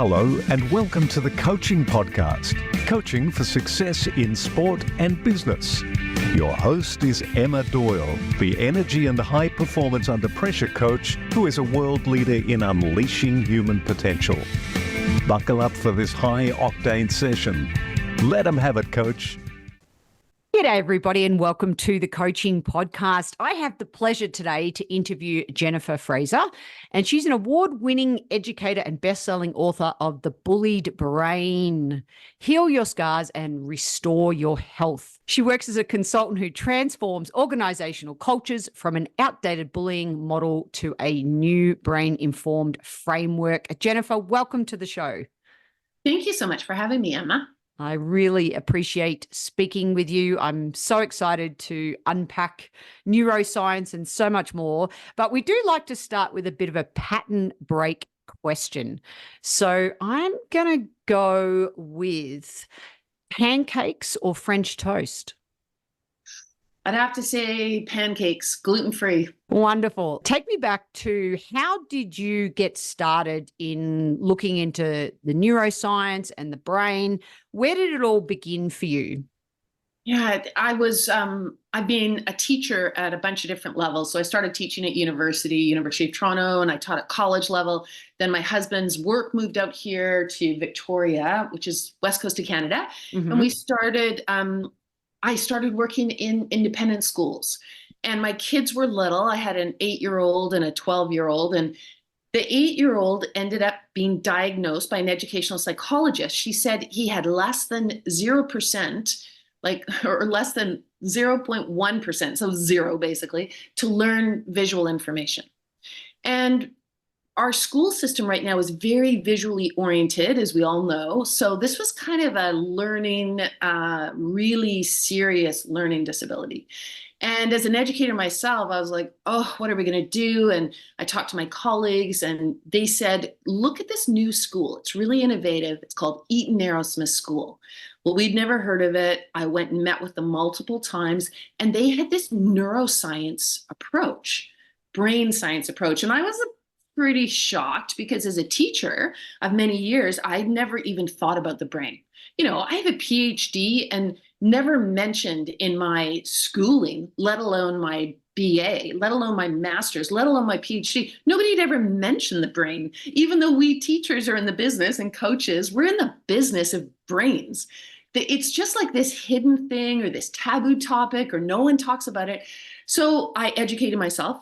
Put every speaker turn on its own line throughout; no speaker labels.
Hello and welcome to the Coaching Podcast, Coaching for Success in Sport and Business. Your host is Emma Doyle, the energy and high performance under pressure coach who is a world leader in unleashing human potential. Buckle up for this high octane session. Let them have it, coach.
G'day everybody and welcome to the Coaching Podcast. I have the pleasure today to interview Jennifer Fraser, and she's an award-winning educator and best-selling author of The Bullied Brain, Heal Your Scars and Restore Your Health. She works as a consultant who transforms organizational cultures from an outdated bullying model to a new brain-informed framework. Jennifer, welcome to the show.
Thank you so much for having me, Emma.
I really appreciate speaking with you. I'm so excited to unpack neuroscience and so much more. But we do like to start with a bit of a pattern break question. So I'm going to go with pancakes or French toast.
I'd have to say pancakes, gluten-free.
Wonderful. Take me back to how did you get started in looking into the neuroscience and the brain? Where did it all begin for you?
Yeah, I've been a teacher at a bunch of different levels. So I started teaching at University of Toronto, and I taught at college level. Then my husband's work moved out here to Victoria, which is west coast of Canada.
Mm-hmm.
And I started working in independent schools, and my kids were little. I had an 8-year-old and a 12-year-old, and the 8-year-old ended up being diagnosed by an educational psychologist. She said he had less than 0%, or less than 0.1%, so zero basically, to learn visual information. And our school system right now is very visually oriented, as we all know. So this was kind of a really serious learning disability. And as an educator myself, I was like, oh, what are we going to do? And I talked to my colleagues, and they said, look at this new school. It's really innovative. It's called Eton Aerosmith School. Well, we'd never heard of it. I went and met with them multiple times, and they had this neuroscience approach, brain science approach. And I was pretty shocked because as a teacher of many years, I'd never even thought about the brain. You know, I have a PhD and never mentioned in my schooling, let alone my BA, let alone my master's, let alone my PhD. Nobody had ever mentioned the brain, even though we teachers are in the business and coaches, we're in the business of brains. It's just like this hidden thing or this taboo topic, or no one talks about it. So I educated myself.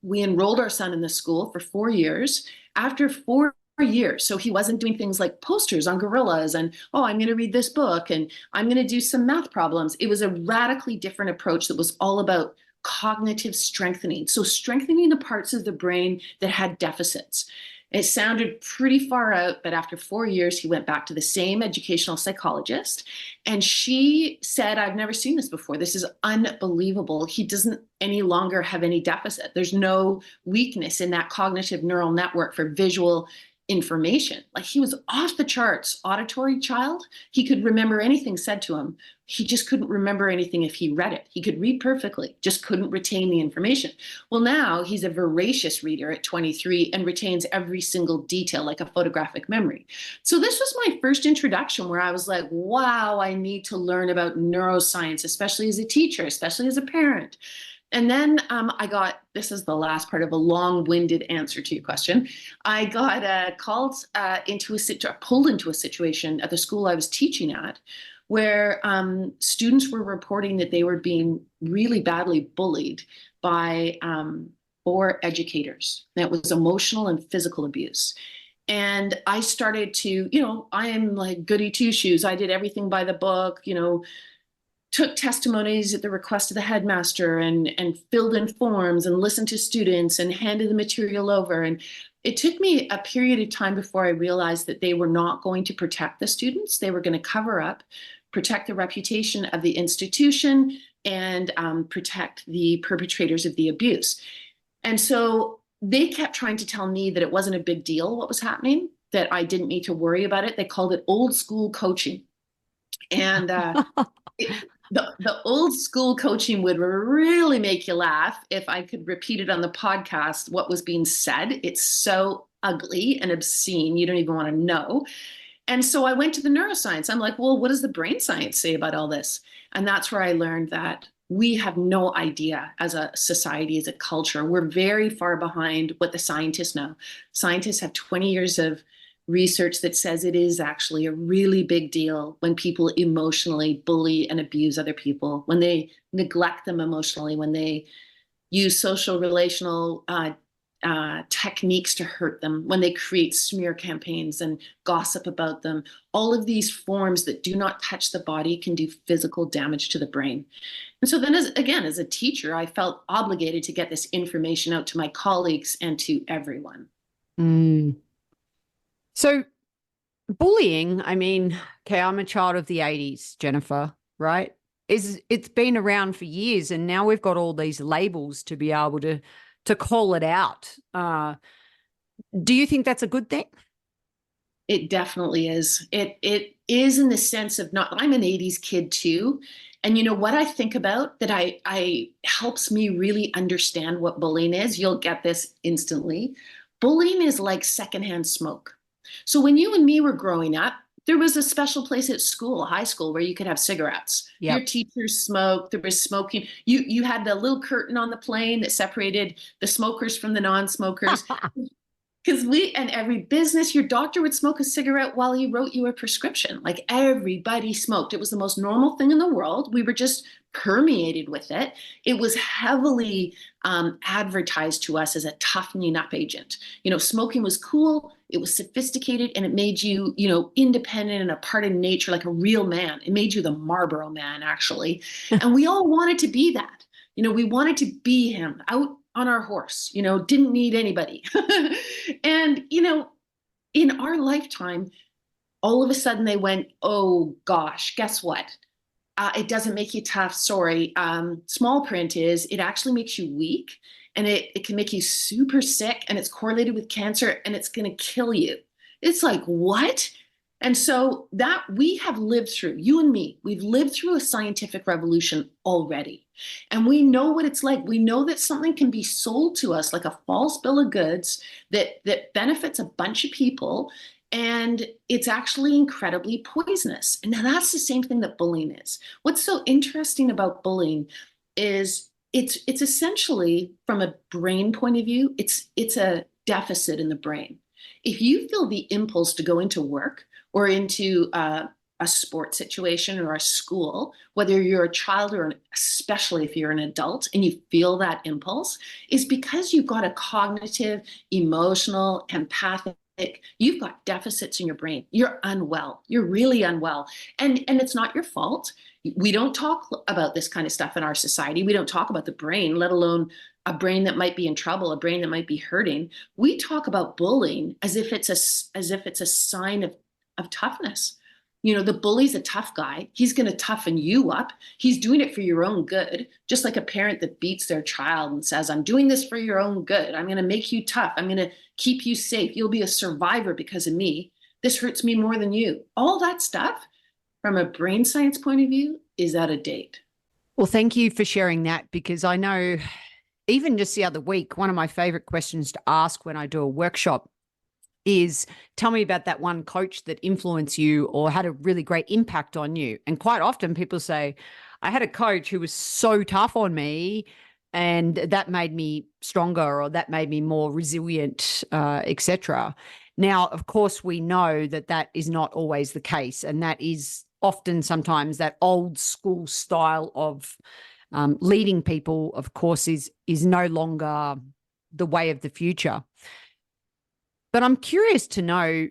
We enrolled our son in the school for 4 years. After 4 years, so he wasn't doing things like posters on gorillas and, oh, I'm going to read this book and I'm going to do some math problems. It was a radically different approach that was all about cognitive strengthening. So strengthening the parts of the brain that had deficits. It sounded pretty far out, but after 4 years, he went back to the same educational psychologist. And she said, I've never seen this before. This is unbelievable. He doesn't any longer have any deficit. There's no weakness in that cognitive neural network for visual information. Like, he was off the charts auditory child. He could remember anything said to him. He just couldn't remember anything if he read it. He could read perfectly, just couldn't retain the information. Well, now he's a voracious reader at 23 and retains every single detail like a photographic memory. So this was my first introduction where I was like, wow, I need to learn about neuroscience, especially as a teacher, especially as a parent. And then this is the last part of a long-winded answer to your question. I got pulled into a situation at the school I was teaching at where students were reporting that they were being really badly bullied by 4 educators. That was emotional and physical abuse. And I started to, I am like goody two-shoes. I did everything by the book, took testimonies at the request of the headmaster and filled in forms and listened to students and handed the material over. And it took me a period of time before I realized that they were not going to protect the students. They were going to cover up, protect the reputation of the institution, and protect the perpetrators of the abuse. And so they kept trying to tell me that it wasn't a big deal what was happening, that I didn't need to worry about it. They called it old school coaching. And the old school coaching would really make you laugh if I could repeat it on the podcast, what was being said. It's so ugly and obscene. You don't even want to know. And so I went to the neuroscience. I'm like, well, what does the brain science say about all this? And that's where I learned that we have no idea as a society, as a culture. We're very far behind what the scientists know. Scientists have 20 years of research that says it is actually a really big deal when people emotionally bully and abuse other people, when they neglect them emotionally, when they use social relational techniques to hurt them, when they create smear campaigns and gossip about them. All of these forms that do not touch the body can do physical damage to the brain. And so then, as a teacher, I felt obligated to get this information out to my colleagues and to everyone.
Mm. So bullying, I mean, okay, I'm a child of the 80s, Jennifer, right? It's been around for years, and now we've got all these labels to be able to call it out. Do you think that's a good thing?
It definitely is. It is, in the sense of, not, I'm an 80s kid too. And you know what I think about that I helps me really understand what bullying is? You'll get this instantly. Bullying is like secondhand smoke. So when you and me were growing up, there was a special place at school, high school, where you could have cigarettes.
Yep.
Your teachers smoked. There was smoking. You had the little curtain on the plane that separated the smokers from the non-smokers. Because and every business, your doctor would smoke a cigarette while he wrote you a prescription. Like, everybody smoked. It was the most normal thing in the world. We were just permeated with it. It was heavily advertised to us as a toughening up agent. You know, smoking was cool. It was sophisticated, and it made you, you know, independent and a part of nature, like a real man. It made you the Marlboro Man, actually. And we all wanted to be that. You know, we wanted to be him, out on our horse, you know, didn't need anybody. And, you know, in our lifetime, all of a sudden they went, oh gosh, guess what? It doesn't make you tough. Sorry. Small print is, it actually makes you weak, and it can make you super sick, and it's correlated with cancer, and it's going to kill you. It's like, what? And so that we have lived through, you and me, we've lived through a scientific revolution already. And we know what it's like. We know that something can be sold to us like a false bill of goods that benefits a bunch of people, and it's actually incredibly poisonous. And now that's the same thing that bullying is. What's so interesting about bullying is it's essentially, from a brain point of view, it's a deficit in the brain. If you feel the impulse to go into work or into a sports situation or a school, whether you're a child or especially if you're an adult, and you feel that impulse, is because you've got a cognitive, emotional, empathic, you've got deficits in your brain. You're unwell. You're really unwell. And it's not your fault. We don't talk about this kind of stuff in our society. We don't talk about the brain, let alone a brain that might be in trouble, a brain that might be hurting. We talk about bullying as if it's a sign of toughness. You know, the bully's a tough guy. He's going to toughen you up. He's doing it for your own good. Just like a parent that beats their child and says, I'm doing this for your own good. I'm going to make you tough. I'm going to keep you safe. You'll be a survivor because of me. This hurts me more than you. All that stuff, from a brain science point of view, is out of date.
Well, thank you for sharing that, because I know even just the other week, one of my favorite questions to ask when I do a workshop is, tell me about that one coach that influenced you or had a really great impact on you. And quite often people say, I had a coach who was so tough on me and that made me stronger, or that made me more resilient, etc. Now, of course, we know that that is not always the case. And that is often sometimes that old school style of leading people, of course, is no longer the way of the future. But I'm curious to know,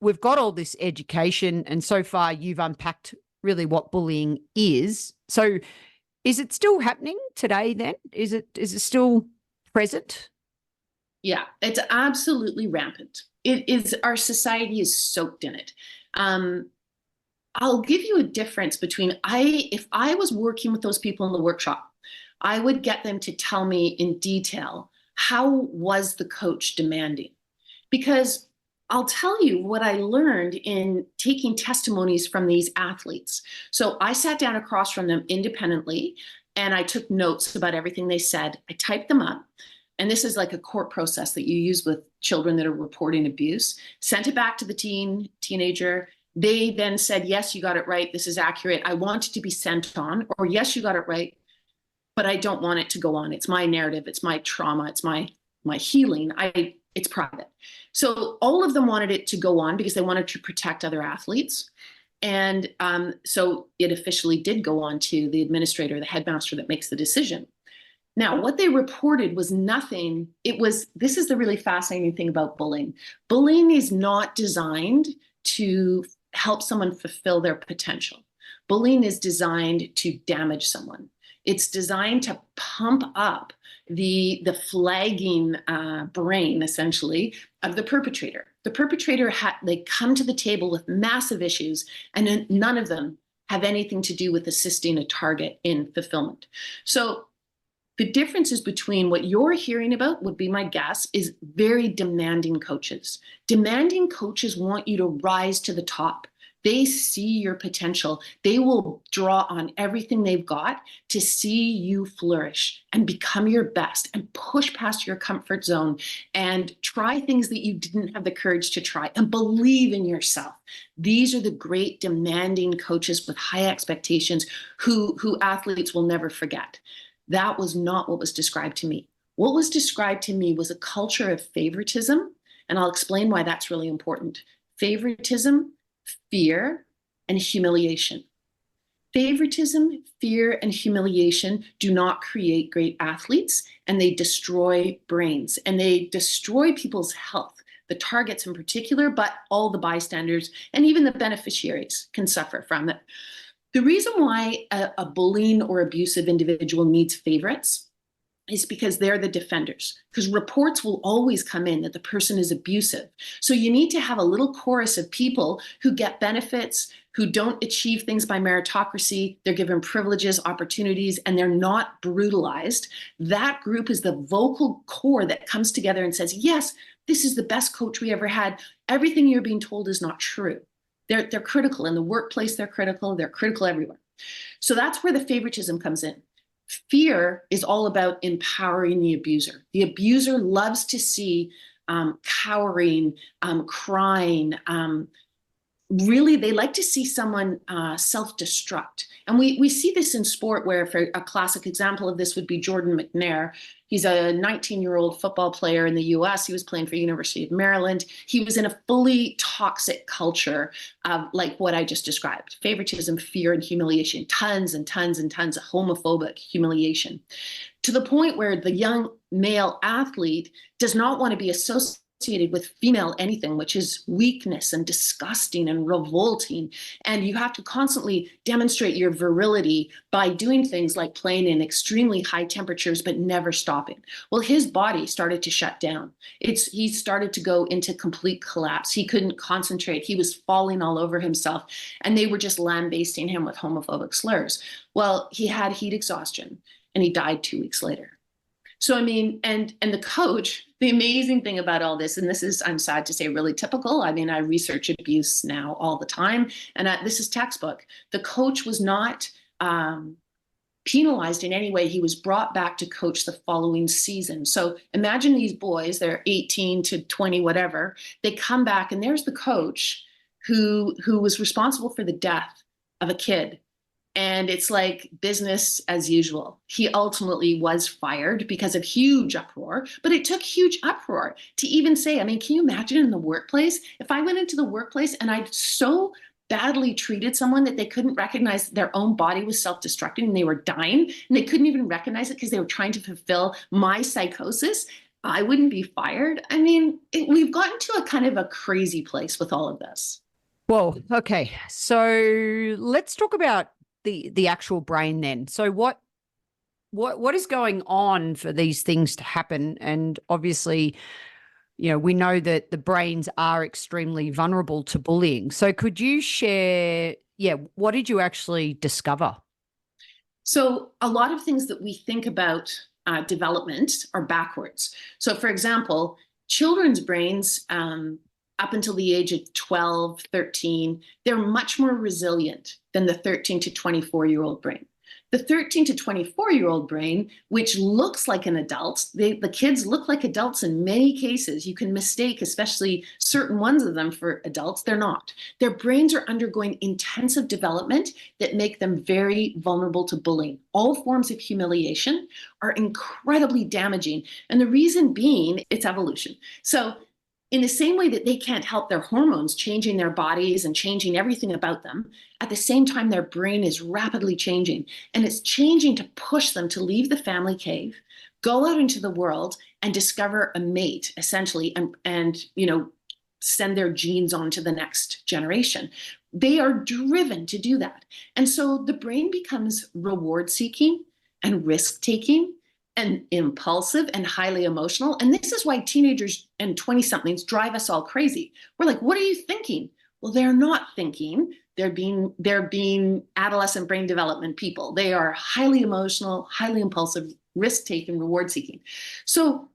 we've got all this education, and so far you've unpacked really what bullying is. So is it still happening today then? Is it still present?
Yeah, it's absolutely rampant. It is, our society is soaked in it. I'll give you a difference between, if I was working with those people in the workshop, I would get them to tell me in detail, how was the coach demanding? Because I'll tell you what I learned in taking testimonies from these athletes. So I sat down across from them independently, and I took notes about everything they said. I typed them up. and this is like a court process that you use with children that are reporting abuse, sent it back to the teenager. They then said, yes, you got it right. This is accurate. I want it to be sent on, or yes, you got it right, but I don't want it to go on. It's my narrative. It's my trauma. It's my healing. It's private. So all of them wanted it to go on because they wanted to protect other athletes. And so it officially did go on to the administrator, the headmaster that makes the decision. Now, what they reported was nothing. This is the really fascinating thing about bullying. Bullying is not designed to help someone fulfill their potential. Bullying is designed to damage someone. It's designed to pump up the flagging brain, essentially, of the perpetrator. The perpetrator, they come to the table with massive issues, and none of them have anything to do with assisting a target in fulfillment. So the differences between what you're hearing about, would be my guess, is very demanding coaches. Demanding coaches want you to rise to the top. They see your potential. They will draw on everything they've got to see you flourish and become your best and push past your comfort zone and try things that you didn't have the courage to try and believe in yourself. These are the great demanding coaches with high expectations who athletes will never forget. That was not what was described to me. What was described to me was a culture of favoritism, and I'll explain why that's really important. Favoritism, fear, and humiliation. Favoritism, fear, and humiliation do not create great athletes, and they destroy brains, and they destroy people's health, the targets in particular, but all the bystanders and even the beneficiaries can suffer from it. The reason why a bullying or abusive individual needs favorites is because they're the defenders, because reports will always come in that the person is abusive. So you need to have a little chorus of people who get benefits, who don't achieve things by meritocracy, they're given privileges, opportunities, and they're not brutalized. That group is the vocal core that comes together and says, yes, this is the best coach we ever had. Everything you're being told is not true. They're critical in the workplace, they're critical everywhere. So that's where the favoritism comes in. Fear is all about empowering the abuser. The abuser loves to see cowering, crying. Really, they like to see someone self-destruct. And we see this in sport where, for a classic example of this would be Jordan McNair. He's a 19-year-old football player in the US. He was playing for University of Maryland. He was in a fully toxic culture like what I just described. Favoritism, fear, and humiliation. Tons and tons and tons of homophobic humiliation. To the point where the young male athlete does not want to be associated with female anything, which is weakness and disgusting and revolting. And you have to constantly demonstrate your virility by doing things like playing in extremely high temperatures, but never stopping. Well, his body started to shut down. He started to go into complete collapse. He couldn't concentrate. He was falling all over himself, and they were just lambasting him with homophobic slurs. Well, he had heat exhaustion, and he died 2 weeks later. So, I mean, and the coach, the amazing thing about all this, and this is, I'm sad to say, really typical. I mean, I research abuse now all the time, and this is textbook. The coach was not penalized in any way. He was brought back to coach the following season. So imagine these boys, they're 18 to 20, whatever. They come back, and there's the coach who was responsible for the death of a kid. And it's like business as usual. He ultimately was fired because of huge uproar, but it took huge uproar to even say, I mean, can you imagine in the workplace? If I went into the workplace and I so badly treated someone that they couldn't recognize their own body was self-destructing and they were dying, and they couldn't even recognize it because they were trying to fulfill my psychosis, I wouldn't be fired. I mean, we've gotten to a kind of a crazy place with all of this.
Well, okay. So let's talk about the actual brain then. So what is going on for these things to happen? And obviously, you know, we know that the brains are extremely vulnerable to bullying. So could you share, what did you actually discover?
So a lot of things that we think about development are backwards. So for example, children's brains, up until the age of 12, 13, they're much more resilient than the 13 to 24-year-old brain. The 13 to 24-year-old brain, which looks like an adult, the kids look like adults in many cases. You can mistake, especially certain ones of them, for adults. They're not. Their brains are undergoing intensive development that make them very vulnerable to bullying. All forms of humiliation are incredibly damaging. And the reason being, it's evolution. So in the same way that they can't help their hormones changing their bodies and changing everything about them, at the same time, their brain is rapidly changing. And it's changing to push them to leave the family cave, go out into the world and discover a mate, essentially, and send their genes on to the next generation. They are driven to do that. And so the brain becomes reward seeking and risk taking and impulsive and highly emotional. And this is why teenagers and 20-somethings drive us all crazy. We're like, what are you thinking? Well, they're not thinking. They're being adolescent brain development people. They are highly emotional, highly impulsive, risk-taking, reward-seeking. So,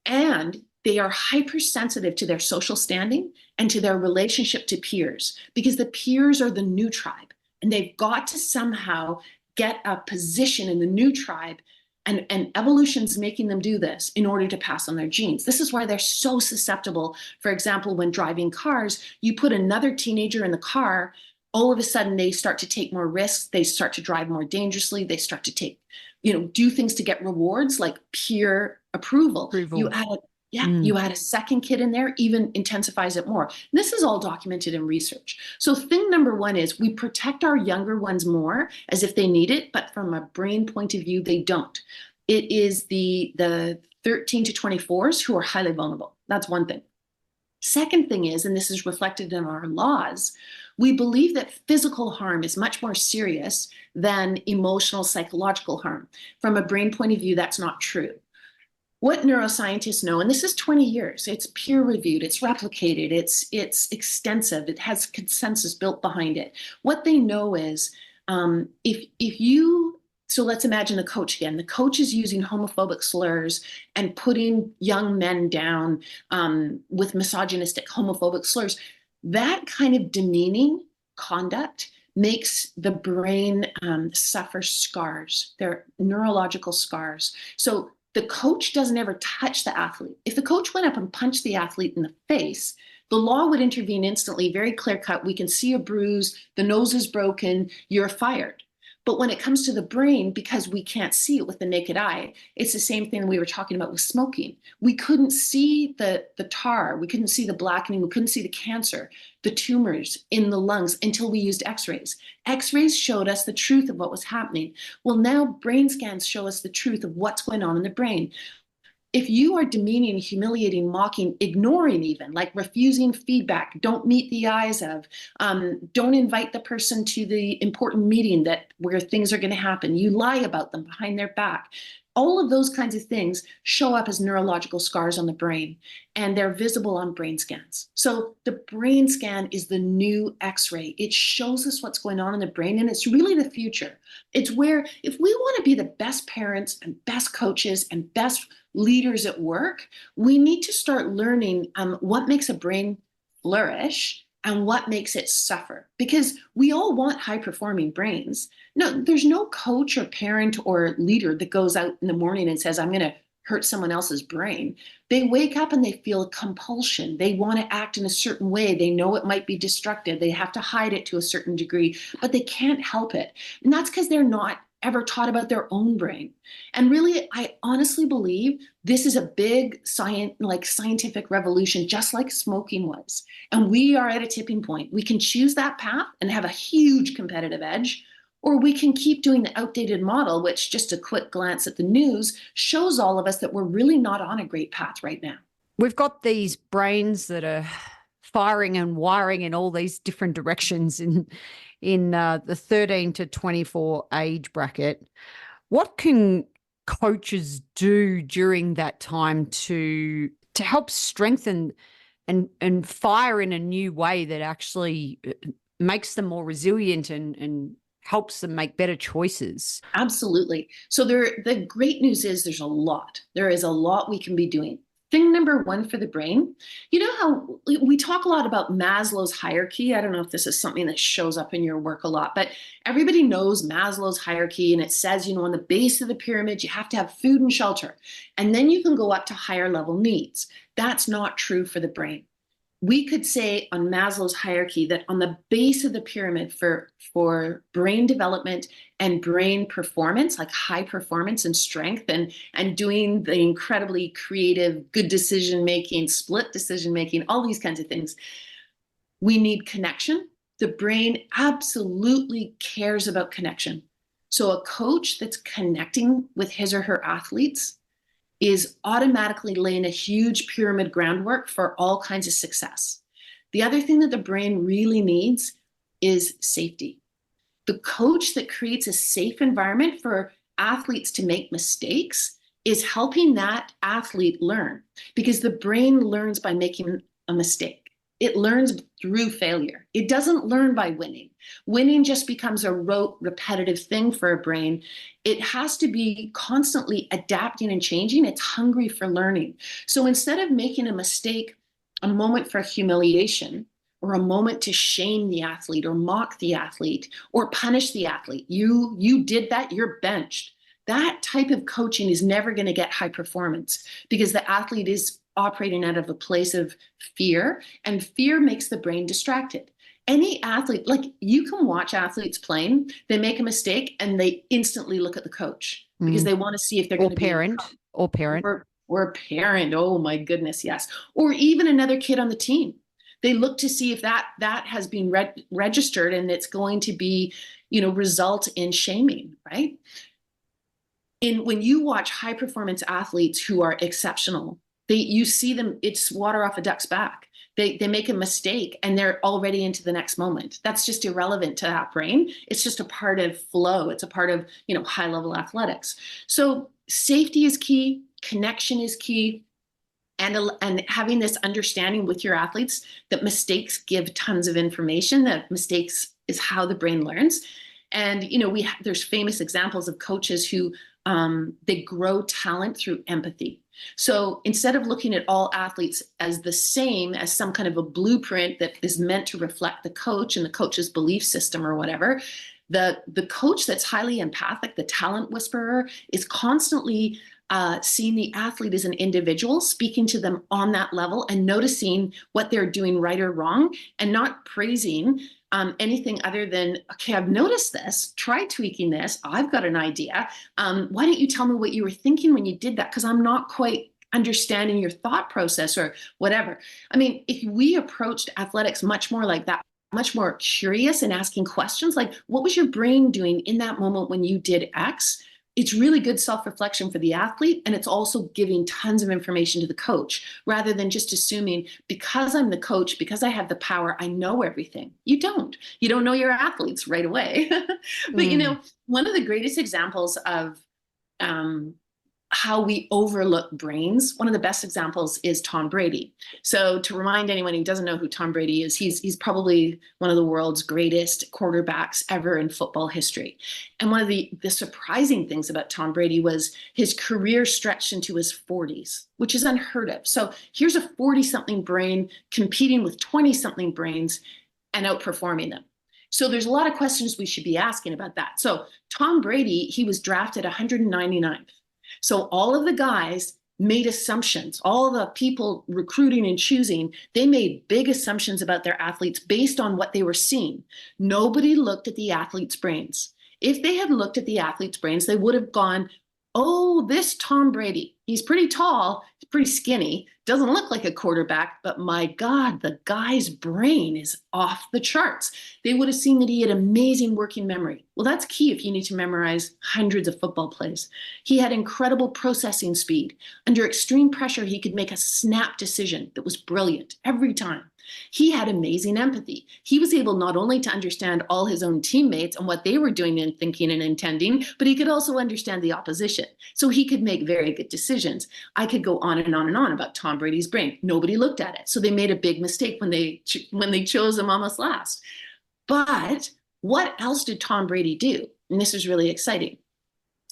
and they are hypersensitive to their social standing and to their relationship to peers, because the peers are the new tribe. And they've got to somehow get a position in the new tribe. And evolution's making them do this in order to pass on their genes. This is why they're so susceptible. For example, when driving cars, you put another teenager in the car, all of a sudden they start to take more risks. They start to drive more dangerously. They start to take, do things to get rewards like peer approval. You add a second kid in there, even intensifies it more. And this is all documented in research. So thing number one is we protect our younger ones more as if they need it, but from a brain point of view, they don't. It is the 13 to 24s who are highly vulnerable. That's one thing. Second thing is, and this is reflected in our laws, we believe that physical harm is much more serious than emotional, psychological harm. From a brain point of view, that's not true. What neuroscientists know, and this is 20 years, it's peer-reviewed, it's replicated, it's extensive, it has consensus built behind it. What they know is so let's imagine the coach again. The coach is using homophobic slurs and putting young men down with misogynistic, homophobic slurs. That kind of demeaning conduct makes the brain suffer scars. They're neurological scars. So the coach doesn't ever touch the athlete. If the coach went up and punched the athlete in the face, the law would intervene instantly, very clear cut. We can see a bruise, the nose is broken, you're fired. But when it comes to the brain, because we can't see it with the naked eye, it's the same thing we were talking about with smoking. We couldn't see the tar, we couldn't see the blackening, we couldn't see the cancer, the tumors in the lungs until we used x-rays. X-rays showed us the truth of what was happening. Well, now brain scans show us the truth of what's going on in the brain. If you are demeaning, humiliating, mocking, ignoring even, like refusing feedback, don't meet the eyes of, don't invite the person to the important meeting where things are going to happen, you lie about them behind their back, all of those kinds of things show up as neurological scars on the brain, and they're visible on brain scans. So the brain scan is the new X-ray. It shows us what's going on in the brain, and it's really the future. It's where if we want to be the best parents and best coaches and best leaders at work, we need to start learning what makes a brain flourish and what makes it suffer, because we all want high-performing brains. No, there's no coach or parent or leader that goes out in the morning and says, I'm going to hurt someone else's brain. They wake up and they feel a compulsion. They want to act in a certain way. They know it might be destructive. They have to hide it to a certain degree, but they can't help it. And that's because they're not ever taught about their own brain. And really, I honestly believe this is a big scientific revolution, just like smoking was. And we are at a tipping point. We can choose that path and have a huge competitive edge, or we can keep doing the outdated model, which just a quick glance at the news shows all of us that we're really not on a great path right now.
We've got these brains that are firing and wiring in all these different directions in the 13 to 24 age bracket. What can coaches do during that time to help strengthen and fire in a new way that actually makes them more resilient and helps them make better choices?
Absolutely. So the great news is there's a lot. There is a lot we can be doing. thing number one for the brain, you know how we talk a lot about Maslow's hierarchy. I don't know if this is something that shows up in your work a lot, but everybody knows Maslow's hierarchy, and it says, on the base of the pyramid, you have to have food and shelter, and then you can go up to higher level needs. That's not true for the brain. We could say on Maslow's hierarchy that on the base of the pyramid for brain development and brain performance, like high performance and strength and doing the incredibly creative, good decision making, split decision making, all these kinds of things, we need connection. The brain absolutely cares about connection. So a coach that's connecting with his or her athletes is automatically laying a huge pyramid groundwork for all kinds of success. The other thing that the brain really needs is safety. The coach that creates a safe environment for athletes to make mistakes is helping that athlete learn, because the brain learns by making a mistake. It learns through failure. It doesn't learn by winning. Winning just becomes a rote, repetitive thing for a brain. It has to be constantly adapting and changing. It's hungry for learning. So instead of making a mistake a moment for humiliation, or a moment to shame the athlete or mock the athlete or punish the athlete, you did that, you're benched. That type of coaching is never going to get high performance, because the athlete is operating out of a place of fear, and fear makes the brain distracted. Any athlete, like, you can watch athletes playing, they make a mistake and they instantly look at the coach because they want to see if they're going to be
or parent.
Or a parent. Oh my goodness, yes. Or even another kid on the team. They look to see if that has been registered and it's going to be, result in shaming, right? When you watch high performance athletes who are exceptional, you see them, it's water off a duck's back. They make a mistake and they're already into the next moment. That's just irrelevant to that brain. It's just a part of flow. It's a part of, high level athletics. So safety is key. Connection is key. And having this understanding with your athletes that mistakes give tons of information, that mistakes is how the brain learns. And, there's famous examples of coaches who they grow talent through empathy. So instead of looking at all athletes as the same, as some kind of a blueprint that is meant to reflect the coach and the coach's belief system or whatever, the coach that's highly empathic, the talent whisperer, is constantly seeing the athlete as an individual, speaking to them on that level and noticing what they're doing right or wrong, and not praising anything other than, okay, I've noticed this, try tweaking this, I've got an idea. Why don't you tell me what you were thinking when you did that? Because I'm not quite understanding your thought process or whatever. I mean, if we approached athletics much more like that, much more curious and asking questions like, what was your brain doing in that moment when you did X? It's really good self-reflection for the athlete, and it's also giving tons of information to the coach, rather than just assuming, because I'm the coach, because I have the power, I know everything. You don't know your athletes right away. But one of the greatest examples of how we overlook brains, one of the best examples is Tom Brady. So to remind anyone who doesn't know who Tom Brady is, he's probably one of the world's greatest quarterbacks ever in football history. And one of the surprising things about Tom Brady was his career stretched into his 40s, which is unheard of. So here's a 40-something brain competing with 20-something brains and outperforming them. So there's a lot of questions we should be asking about that. So Tom Brady, he was drafted 199th. So all of the guys made assumptions. All the people recruiting and choosing, they made big assumptions about their athletes based on what they were seeing. Nobody looked at the athletes' brains. If they had looked at the athletes' brains, they would have gone, oh, this Tom Brady, he's pretty tall, he's pretty skinny, doesn't look like a quarterback, but my God, the guy's brain is off the charts. They would have seen that he had amazing working memory. Well, that's key if you need to memorize hundreds of football plays. He had incredible processing speed. Under extreme pressure, he could make a snap decision that was brilliant every time. He had amazing empathy. He was able not only to understand all his own teammates and what they were doing and thinking and intending, but he could also understand the opposition. So he could make very good decisions. I could go on and on and on about Tom Brady's brain. Nobody looked at it. So they made a big mistake when they chose him almost last. But what else did Tom Brady do? And this is really exciting.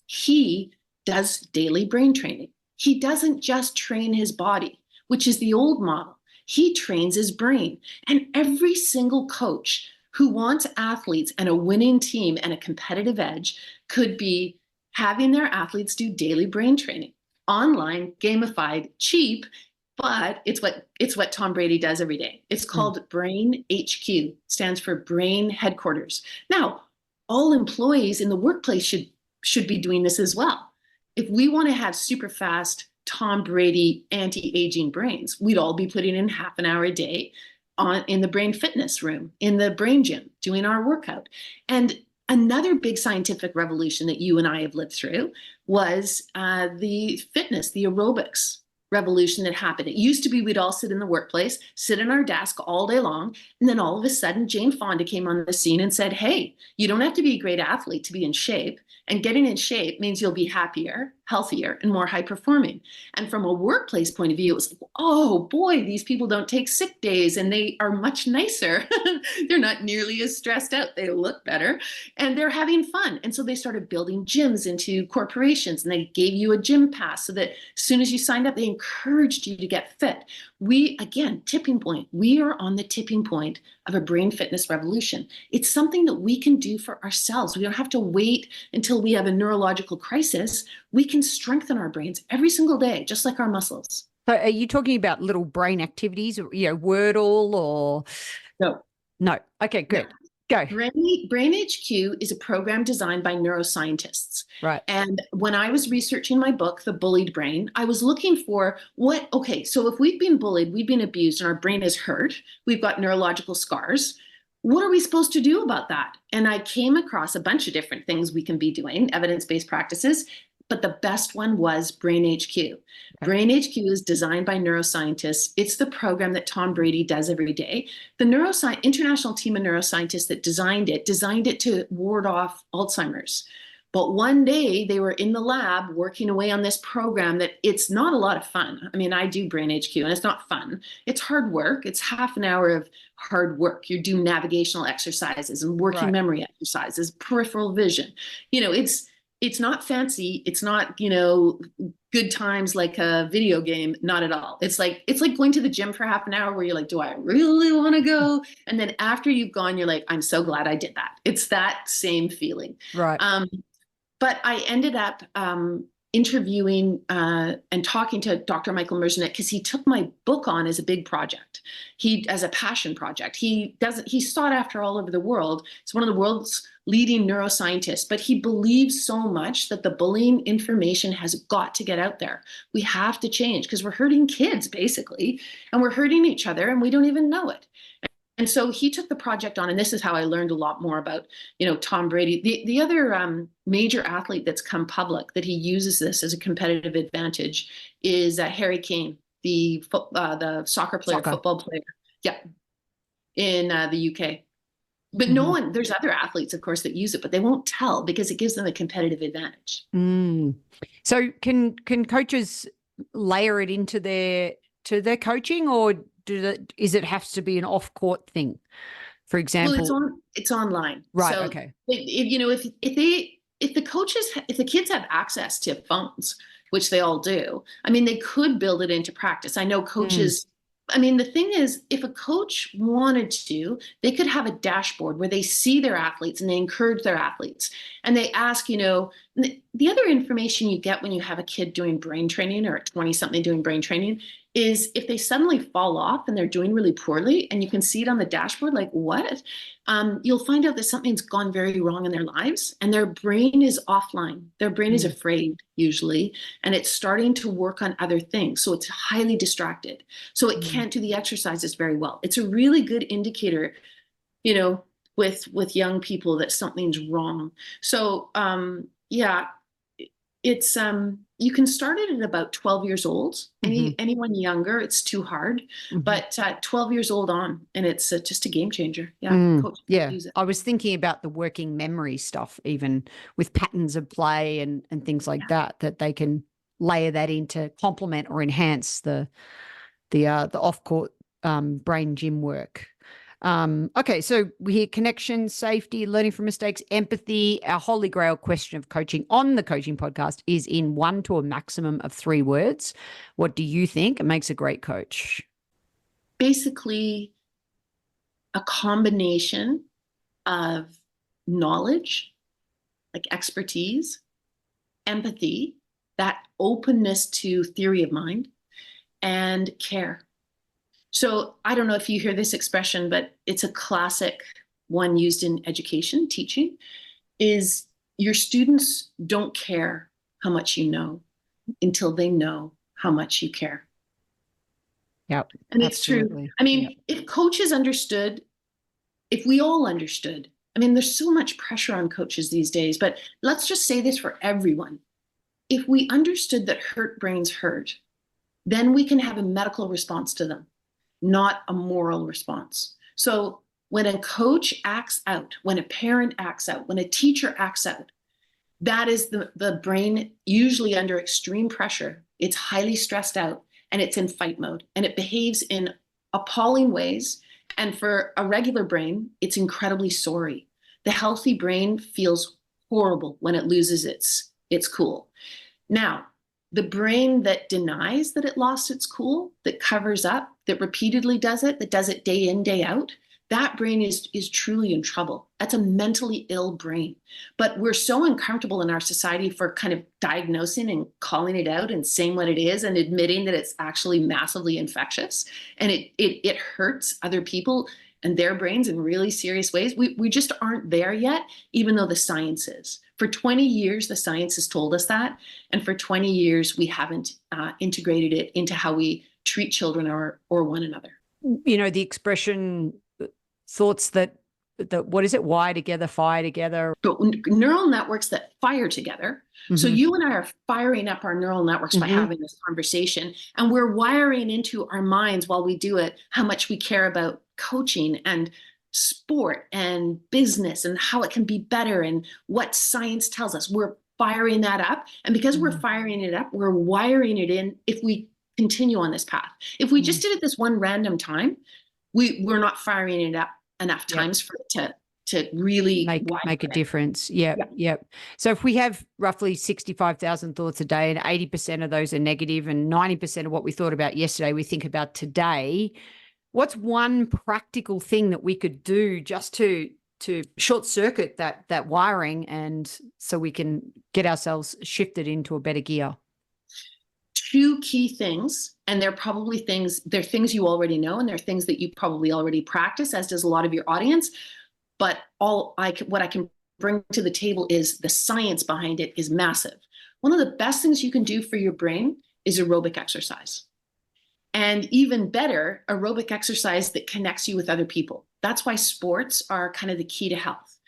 He does daily brain training. he doesn't just train his body, which is the old model. He trains his brain. And every single coach who wants athletes and a winning team and a competitive edge could be having their athletes do daily brain training, online, gamified, cheap, but it's what Tom Brady does every day. It's called Brain HQ, stands for Brain Headquarters. Now, all employees in the workplace should be doing this as well. If we want to have super fast Tom Brady anti-aging brains, we'd all be putting in half an hour a day in the brain fitness room, in the brain gym, doing our workout. And another big scientific revolution that you and I have lived through was the fitness, the aerobics revolution that happened. It used to be we'd all sit in the workplace, sit in our desk all day long, and then all of a sudden Jane Fonda came on the scene and said, hey, you don't have to be a great athlete to be in shape, and getting in shape means you'll be happier, healthier, and more high performing. And from a workplace point of view, it was, oh boy, these people don't take sick days and they are much nicer. They're not nearly as stressed out. They look better and they're having fun. And so they started building gyms into corporations, and they gave you a gym pass so that as soon as you signed up, they encouraged you to get fit. Again, tipping point. We are on the tipping point of a brain fitness revolution. It's something that we can do for ourselves. We don't have to wait until we have a neurological crisis. We can strengthen our brains every single day, just like our muscles.
So are you talking about little brain activities, Wordle or? No. Okay, good.
No.
Go.
Brain HQ is a program designed by neuroscientists.
Right.
And when I was researching my book, The Bullied Brain, I was looking for so if we've been bullied, we've been abused, and our brain is hurt, we've got neurological scars, what are we supposed to do about that? And I came across a bunch of different things we can be doing, evidence-based practices, but the best one was Brain HQ. Okay. Brain HQ is designed by neuroscientists. It's the program that Tom Brady does every day. The international team of neuroscientists that designed it to ward off Alzheimer's. But one day they were in the lab working away on this program that it's not a lot of fun. I mean, I do Brain HQ and it's not fun. It's hard work. It's half an hour of hard work. You do navigational exercises and working memory exercises, peripheral vision. It's not fancy. It's not, good times like a video game. Not at all. It's like going to the gym for half an hour where you're like, do I really want to go? And then after you've gone, you're like, I'm so glad I did that. It's that same feeling.
Right.
But I ended up interviewing and talking to Dr. Michael Merzenich because he took my book on as a big project. As a passion project. He's sought after all over the world. He's one of the world's leading neuroscientists, but he believes so much that the bullying information has got to get out there. We have to change because we're hurting kids basically, and we're hurting each other and we don't even know it. And so he took the project on, and this is how I learned a lot more about, Tom Brady. The other major athlete that's come public that he uses this as a competitive advantage is Harry Kane, the soccer player, football player, in the UK. But there's other athletes, of course, that use it, but they won't tell because it gives them a competitive advantage.
So can coaches layer it into their coaching, or is it has to be an off-court thing? For example,
well, it's online,
right?
So
okay.
If the kids have access to phones, which they all do, I mean, they could build it into practice. I know coaches. I mean, the thing is, if a coach wanted to, they could have a dashboard where they see their athletes and they encourage their athletes. And they ask, the other information you get when you have a kid doing brain training or a 20-something doing brain training is if they suddenly fall off and they're doing really poorly and you can see it on the dashboard, like what? You'll find out that something's gone very wrong in their lives and their brain is offline. Their brain is afraid usually, and it's starting to work on other things. So it's highly distracted. So it can't do the exercises very well. It's a really good indicator, with young people that something's wrong. So it's you can start it at about 12 years old. Anyone younger, it's too hard. But 12 years old on, and it's just a game changer. I was thinking about the working memory stuff, even with patterns of play and things like that they can layer that in to complement or enhance the off-court brain gym work.
Okay, so we hear connection, safety, learning from mistakes, empathy. Our holy grail question of coaching on the coaching podcast is in 1 to a maximum of 3 words. What do you think makes a great coach?
Basically, a combination of knowledge, like expertise, empathy, that openness to theory of mind, and care. So I don't know if you hear this expression, but it's a classic one used in education, teaching, is your students don't care how much you know until they know how much you care.
Yep.
And it's true. I mean, if coaches understood, if we all understood, I mean, there's so much pressure on coaches these days, but let's just say this for everyone. If we understood that hurt brains hurt, then we can have a medical response to them, not a moral response. So when a coach acts out, when a parent acts out, when a teacher acts out, that is the brain usually under extreme pressure. It's highly stressed out and it's in fight mode and it behaves in appalling ways. And for a regular brain, it's incredibly sorry. The healthy brain feels horrible when it loses its cool. Now, the brain that denies that it lost its cool, that covers up, that repeatedly does it, that does it day in, day out, that brain is truly in trouble. That's a mentally ill brain. But we're so uncomfortable in our society for kind of diagnosing and calling it out and saying what it is and admitting that it's actually massively infectious and it hurts other people and their brains in really serious ways. We just aren't there yet, even though the science is. For 20 years, the science has told us that. And for 20 years, we haven't integrated it into how we treat children or one another.
You know, the expression, thoughts that what is it? Wire together, fire together.
But neural networks that fire together. Mm-hmm. So you and I are firing up our neural networks by having this conversation, and we're wiring into our minds while we do it how much we care about coaching and sport and business and how it can be better and what science tells us. We're firing that up. And because we're firing it up, we're wiring it in if we continue on this path. If we just did it this one random time, we're not firing it up enough times for it to really
make a difference. Yep. So if we have roughly 65,000 thoughts a day and 80% of those are negative and 90% of what we thought about yesterday, we think about today, what's one practical thing that we could do just to short circuit that wiring and so we can get ourselves shifted into a better gear?
2 key things, and they're things you already know, and they're things that you probably already practice, as does a lot of your audience. But what I can bring to the table is the science behind it is massive. One of the best things you can do for your brain is aerobic exercise. And even better, aerobic exercise that connects you with other people. That's why sports are kind of the key to health.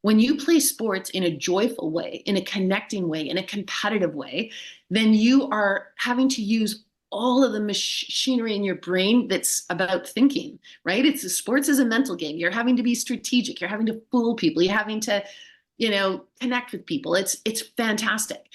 When you play sports in a joyful way, in a connecting way, in a competitive way, then you are having to use all of the machinery in your brain that's about thinking, right? Sports is a mental game. You're having to be strategic. You're having to fool people. You're having to, connect with people. It's fantastic.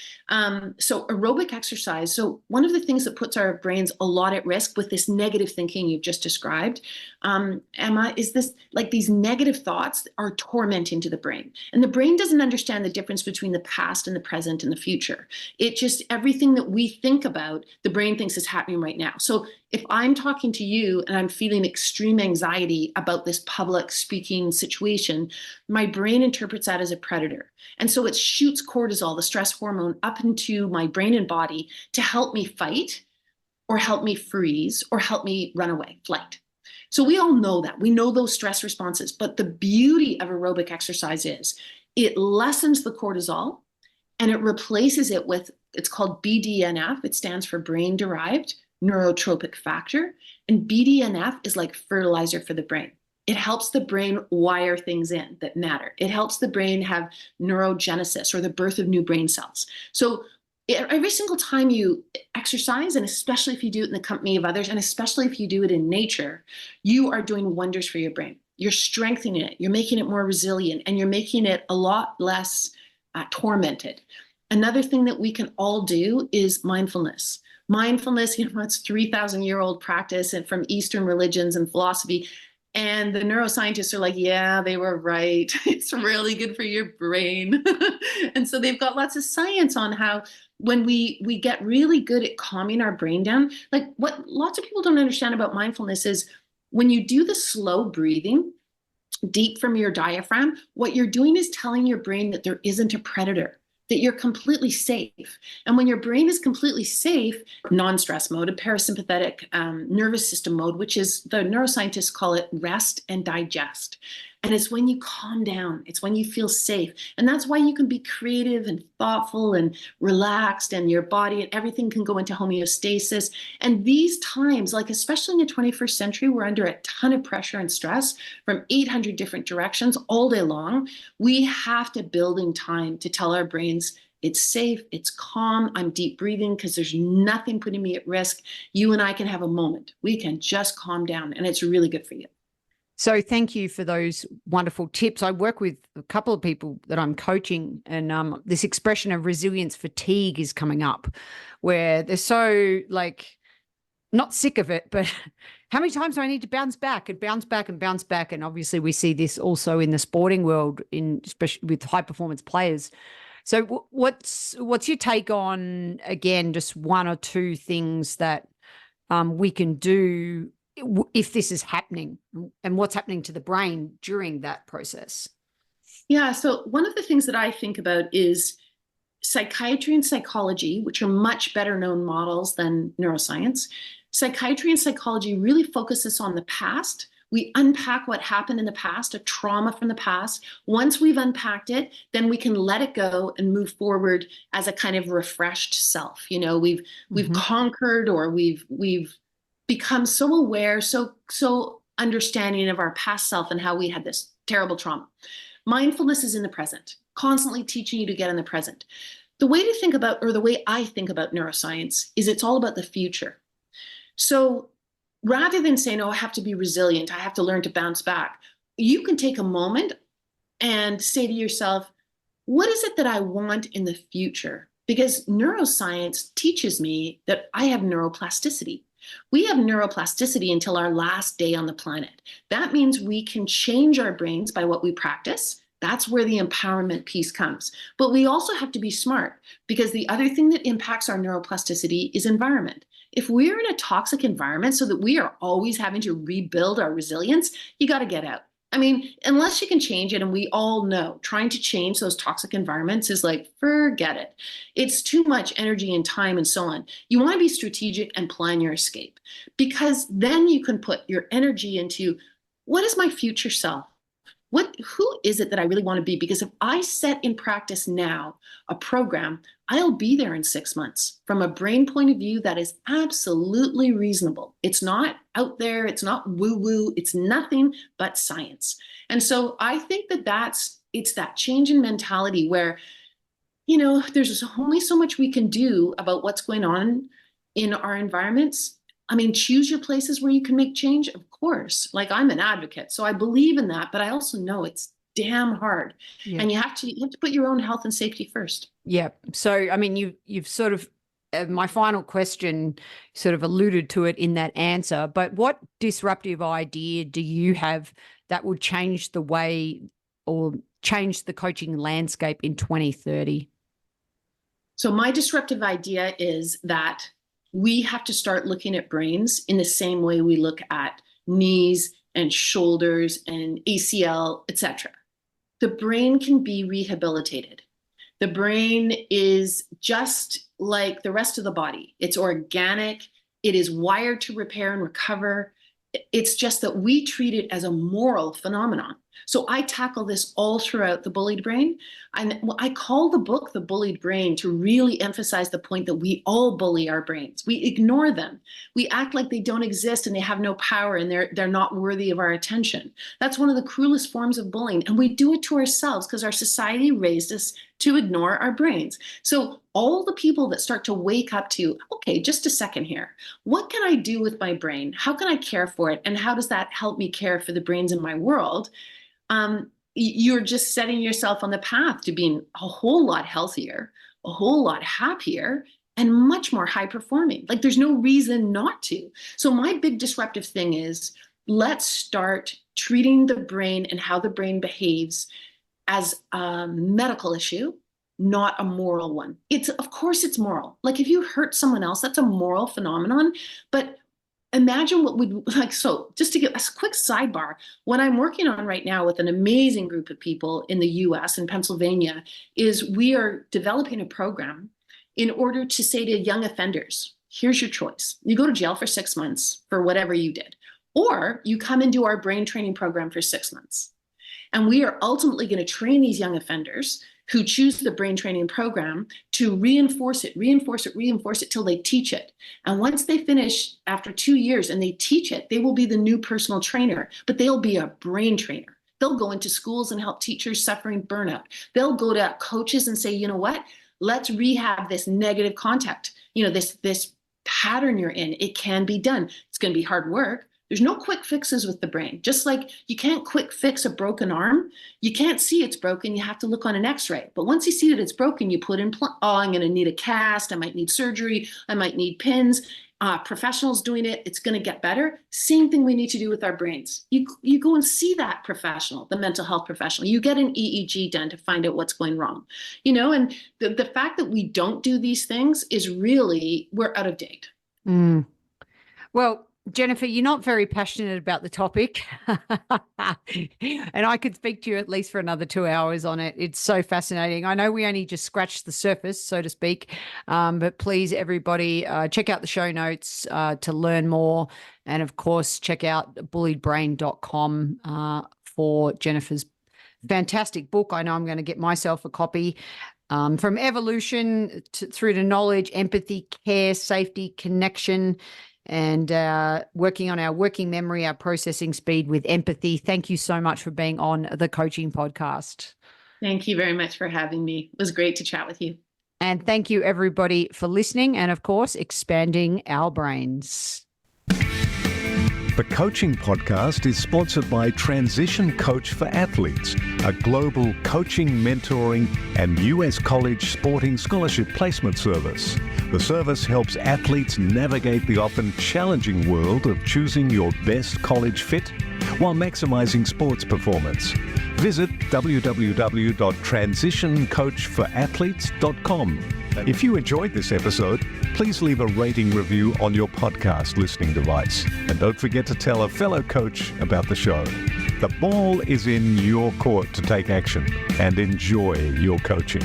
So aerobic exercise. So one of the things that puts our brains a lot at risk with this negative thinking you've just described, Emma, is this like these negative thoughts are tormenting to the brain. And the brain doesn't understand the difference between the past and the present and the future. It just, everything that we think about, the brain thinks is happening right now. So if I'm talking to you and I'm feeling extreme anxiety about this public speaking situation, my brain interprets that as a predator. And so it shoots cortisol, the stress hormone, up into my brain and body to help me fight or help me freeze or help me run away, flight. So we all know that. We know those stress responses. But the beauty of aerobic exercise is it lessens the cortisol and it replaces it with, it's called BDNF. It stands for brain-derived neurotropic factor. And BDNF is like fertilizer for the brain. It helps the brain wire things in that matter. It helps the brain have neurogenesis or the birth of new brain cells. So every single time you exercise, and especially if you do it in the company of others, and especially if you do it in nature, you are doing wonders for your brain. You're strengthening it. You're making it more resilient, and you're making it a lot less tormented. Another thing that we can all do is mindfulness. Mindfulness, it's 3,000-year-old practice and from Eastern religions and philosophy. And the neuroscientists are like, yeah, they were right. It's really good for your brain. And so they've got lots of science on how when we get really good at calming our brain down, like what lots of people don't understand about mindfulness is when you do the slow breathing deep from your diaphragm, what you're doing is telling your brain that there isn't a predator, that you're completely safe. And when your brain is completely safe, non-stress mode, a parasympathetic nervous system mode, which is the neuroscientists call it rest and digest. And it's when you calm down, it's when you feel safe. And that's why you can be creative and thoughtful and relaxed, and your body and everything can go into homeostasis. And these times, like especially in the 21st century, we're under a ton of pressure and stress from 800 different directions all day long. We have to build in time to tell our brains, it's safe, it's calm, I'm deep breathing because there's nothing putting me at risk. You and I can have a moment. We can just calm down, and it's really good for you.
So thank you for those wonderful tips. I work with a couple of people that I'm coaching, and this expression of resilience fatigue is coming up, where they're so like not sick of it, but how many times do I need to bounce back and bounce back and bounce back? And obviously we see this also in the sporting world, especially with high performance players. So what's your take on, again, just one or two things that we can do if this is happening, and what's happening to the brain during that process?
Yeah, so one of the things that I think about is psychiatry and psychology, which are much better known models than neuroscience. Psychiatry and psychology really focuses on the past. We unpack what happened in the past, a trauma from the past. Once we've unpacked it, then we can let it go and move forward as a kind of refreshed self. You know, we've conquered, or we've become so aware, so understanding of our past self and how we had this terrible trauma. Mindfulness is in the present, constantly teaching you to get in the present. The way to think about, or the way I think about neuroscience, is it's all about the future. So rather than saying, oh, I have to be resilient, I have to learn to bounce back, you can take a moment and say to yourself, what is it that I want in the future? Because neuroscience teaches me that I have neuroplasticity. We have neuroplasticity until our last day on the planet. That means we can change our brains by what we practice. That's where the empowerment piece comes. But we also have to be smart, because the other thing that impacts our neuroplasticity is environment. If we're in a toxic environment so that we are always having to rebuild our resilience, you got to get out. I mean, unless you can change it, and we all know trying to change those toxic environments is like, forget it. It's too much energy and time and so on. You want to be strategic and plan your escape, because then you can put your energy into, what is my future self? Who is it that I really want to be? Because if I set in practice now a program, I'll be there in 6 months. From a brain point of view, that is absolutely reasonable. It's not out there. It's not woo-woo. It's nothing but science. And so I think it's that change in mentality where, you know, there's only so much we can do about what's going on in our environments. I mean, choose your places where you can make change, of course. Like, I'm an advocate, so I believe in that, but I also know it's damn hard. Yeah. And you have to put your own health and safety first.
Yeah. So, I mean, you've sort of, my final question sort of alluded to it in that answer, but what disruptive idea do you have that would change the way or change the coaching landscape in 2030?
So my disruptive idea is that we have to start looking at brains in the same way we look at knees and shoulders and ACL, etc. The brain can be rehabilitated. The brain is just like the rest of the body. It's organic. It is wired to repair and recover. It's just that we treat it as a moral phenomenon. So I tackle this all throughout the Bullied Brain. I call the book The Bullied Brain to really emphasize the point that we all bully our brains. We ignore them. We act like they don't exist and they have no power and they're not worthy of our attention. That's one of the cruelest forms of bullying. And we do it to ourselves because our society raised us to ignore our brains. So all the people that start to wake up to, okay, just a second here, what can I do with my brain? How can I care for it? And how does that help me care for the brains in my world? You're just setting yourself on the path to being a whole lot healthier, a whole lot happier, and much more high performing. Like, there's no reason not to. So my big disruptive thing is, let's start treating the brain and how the brain behaves as a medical issue, not a moral one. Of course it's moral. Like if you hurt someone else, that's a moral phenomenon. But imagine what would like, so just to give a quick sidebar, what I'm working on right now with an amazing group of people in the US and Pennsylvania is we are developing a program in order to say to young offenders, here's your choice. You go to jail for 6 months for whatever you did, or you come and do our brain training program for 6 months. And we are ultimately going to train these young offenders who choose the brain training program to reinforce it till they teach it. And once they finish after 2 years and they teach it, they will be the new personal trainer, but they'll be a brain trainer. They'll go into schools and help teachers suffering burnout. They'll go to coaches and say, you know what, let's rehab this negative contact, this pattern you're in. It can be done. It's going to be hard work. There's no quick fixes with the brain. Just like you can't quick fix a broken arm, you can't see it's broken, you have to look on an x-ray. But once you see that it's broken, you put in, I'm going to need a cast, I might need surgery, I might need pins. Professionals doing it, it's going to get better. Same thing we need to do with our brains. You go and see that professional, the mental health professional. You get an EEG done to find out what's going wrong. And the fact that we don't do these things is really, we're out of date.
Well, Jennifer, you're not very passionate about the topic, and I could speak to you at least for another 2 hours on it. It's so fascinating. I know we only just scratched the surface, so to speak, but please, everybody, check out the show notes to learn more. And, of course, check out bulliedbrain.com for Jennifer's fantastic book. I know I'm going to get myself a copy. From evolution through to knowledge, empathy, care, safety, connection, and working on our working memory, our processing speed with empathy. Thank you so much for being on the Coaching Podcast.
Thank you very much for having me. It was great to chat with you.
And thank you, everybody, for listening and, of course, expanding our brains.
The Coaching Podcast is sponsored by Transition Coach for Athletes, a global coaching, mentoring, and US college sporting scholarship placement service. The service helps athletes navigate the often challenging world of choosing your best college fit while maximizing sports performance. Visit www.transitioncoachforathletes.com. If you enjoyed this episode, please leave a rating review on your podcast listening device. And don't forget to tell a fellow coach about the show. The ball is in your court to take action and enjoy your coaching.